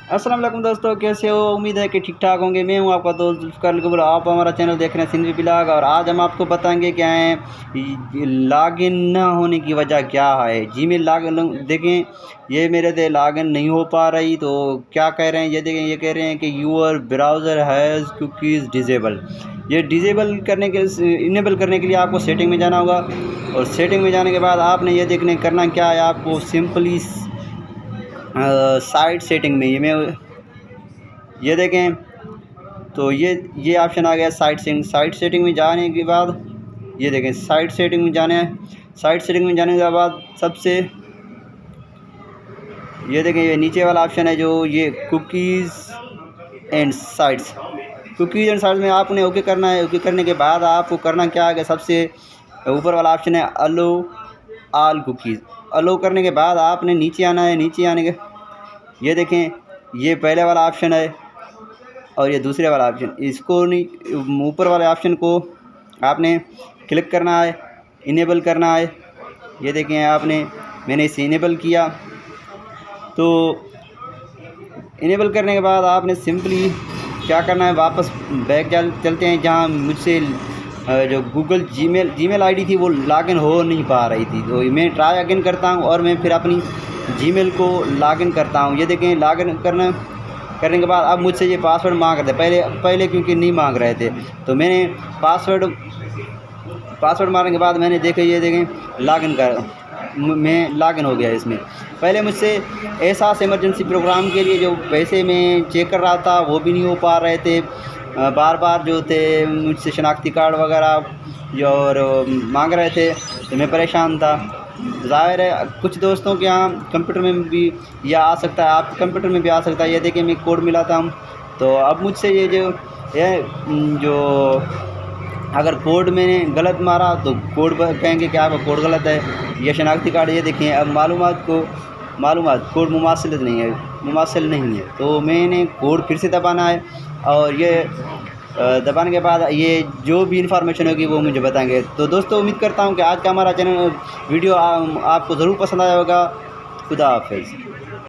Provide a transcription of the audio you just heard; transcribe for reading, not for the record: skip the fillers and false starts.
अस्सलाम वालेकुम दोस्तों, कैसे हो? उम्मीद है कि ठीक ठाक होंगे। मैं हूं आपका दोस्त जुल्फ़िकार कबूल। आप हमारा चैनल देख रहे हैं सिंधी ब्लॉग, और आज हम आपको बताएंगे क्या है लॉगिन न होने की वजह क्या है। जीमेल लॉगिन देखें, ये मेरे से लॉगिन नहीं हो पा रही। तो क्या कह रहे हैं, ये देखें, ये कह रहे हैं कि your browser has cookies disable. ये डिजेबल करने के इनेबल करने के लिए आपको सेटिंग में जाना होगा, और सेटिंग में जाने के बाद आपने ये देखने करना क्या है, आपको सिंपली साइड सेटिंग में ये देखें, तो ये ऑप्शन आ गया साइड सेटिंग में जाने के बाद ये देखें, साइड सेटिंग में जाने के बाद सबसे ये देखें, ये नीचे वाला ऑप्शन है जो ये कुकीज़ एंड साइट्स में आपने ओके करना है। ओके करने के बाद आपको करना क्या है, सबसे ऊपर वाला ऑप्शन है अलो ऑल कुकीज़। अलो करने के बाद आपने नीचे आना है। नीचे आने के ये देखें, ये पहले वाला ऑप्शन है और ये दूसरे वाला ऑप्शन, इसको नहीं, ऊपर वाले ऑप्शन को आपने क्लिक करना है, इनेबल करना है। ये देखें, मैंने इसे इनेबल किया। तो इनेबल करने के बाद आपने सिंपली क्या करना है, वापस बैक चलते हैं जहाँ मुझसे जो गूगल जीमेल आईडी थी वो लॉगिन हो नहीं पा रही थी। तो मैं ट्राई अगेन करता हूँ और मैं फिर अपनी जीमेल को लॉगिन करता हूँ। ये देखें, लॉगिन करने के बाद अब मुझसे ये पासवर्ड मांग रहे थे। पहले क्योंकि नहीं मांग रहे थे, तो मैंने पासवर्ड मारने के बाद मैंने देखे, ये देखें मैं लॉगिन हो गया इसमें। पहले मुझसे एहसास इमरजेंसी प्रोग्राम के लिए जो पैसे मैं चेक कर रहा था वो भी नहीं हो पा रहे थे। बार बार जो थे मुझसे शनाख्ती कार्ड वगैरह और मांग रहे थे, तो मैं परेशान था। ज़ाहिर है कुछ दोस्तों के यहाँ कंप्यूटर में भी यह आ सकता है, आप कंप्यूटर में भी आ सकता है। ये देखिए, मैं कोड मिलाता हूँ। तो अब मुझसे ये जो अगर कोड मैंने गलत मारा तो कोड कहेंगे कि आपका कोड गलत है। ये शनाख्ती कार्ड, ये देखिए, अब मालूमात कोड मुमासिल नहीं है। तो मैंने कोड फिर से दबाना है, और ये दबाने के बाद ये जो भी इंफॉर्मेशन होगी वो मुझे बताएंगे। तो दोस्तों, उम्मीद करता हूँ कि आज का हमारा वीडियो आपको ज़रूर पसंद आया होगा। खुदा हाफिज़।